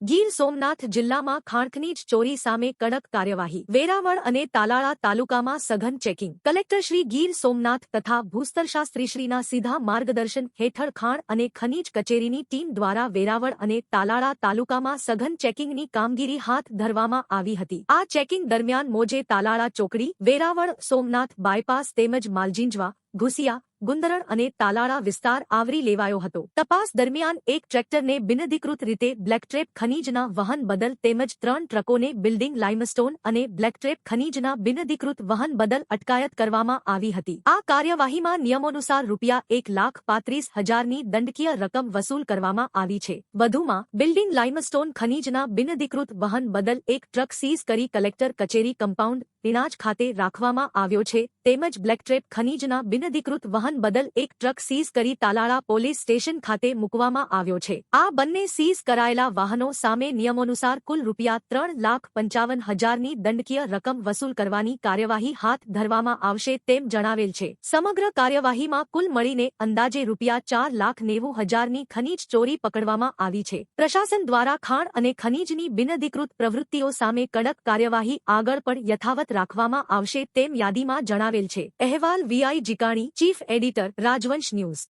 ગીર સોમનાથ જિલ્લામાં ખાણખનીજ ચોરી સામે કડક કાર્યવાહી। વેરાવળ અને તાલાળા તાલુકામાં સઘન ચેકિંગ। કલેક્ટર શ્રી ગીર સોમનાથ તથા ભૂસ્તરશાસ્ત્રીશ્રીના સીધા માર્ગદર્શન હેઠળ ખાણ અને ખનીજ કચેરીની ટીમ દ્વારા વેરાવળ અને તાલાળા તાલુકામાં સઘન ચેકિંગની કામગીરી હાથ ધરવામાં આવી હતી। આ ચેકિંગ દરમિયાન મોજે તાલાળા ચોકડી, વેરાવળ સોમનાથ બાયપાસ તેમજ માલજીંજવા, ઘુસિયા, ગુંદરણ અને તાલાળા વિસ્તાર આવરી લેવાયો હતો। તપાસ દરમિયાન એક ટ્રેક્ટરને બિનઅધિકૃત રીતે બ્લેકટ્રેપ ખનીજના વહન બદલ તેમજ 3 ટ્રકોને બિલ્ડિંગ લાઇમસ્ટોન અને બ્લેકટ્રેપ ખનીજના બિનઅધિકૃત વહન બદલ અટકાયત કરવામાં આવી હતી। આ કાર્યવાહીમાં નિયમોનુસાર ₹1,35,000ની દંડકીય રકમ વસૂલ કરવામાં આવી છે। વધુમાં બિલ્ડિંગ લાઇમસ્ટોન ખનીજના બિનઅધિકૃત વહન બદલ એક ટ્રક સીઝ કરી કલેક્ટર કચેરી કમ્પાઉન્ડ ઇનાજ ખાતે રાખવામાં આવ્યો છે તેમજ બ્લેકટ્રેપ ખનીજના બિનઅધિકૃત વહન બદલ એક ટ્રક સીઝ કરી તાલાળા પોલીસ સ્ટેશન ખાતે મૂકવામાં આવ્યો છે। આ બંને સીઝ કરાયેલા વાહનો સામે નિયમોનુસાર કુલ ₹1,55,000ની દંડકીય રકમ વસૂલ કરવાની કાર્યવાહી હાથ ધરવામાં આવશે તેમ જણાવેલ છે। સમગ્ર કાર્યવાહીમાં કુલ મળીને અંદાજે ₹4,90,000ની ખનીજ ચોરી પકડવામાં આવી છે। પ્રશાસન દ્વારા ખાણ અને ખનીજની બિનઅધિકૃત પ્રવૃત્તિઓ સામે કડક કાર્યવાહી આગળ પણ યથાવત રાખવામાં આવશે તેમ યાદીમાં જણાવેલ છે। અહેવાલ વીઆઈ જીકાણી, ચીફ એડિટર, રાજવંશ ન્યૂઝ।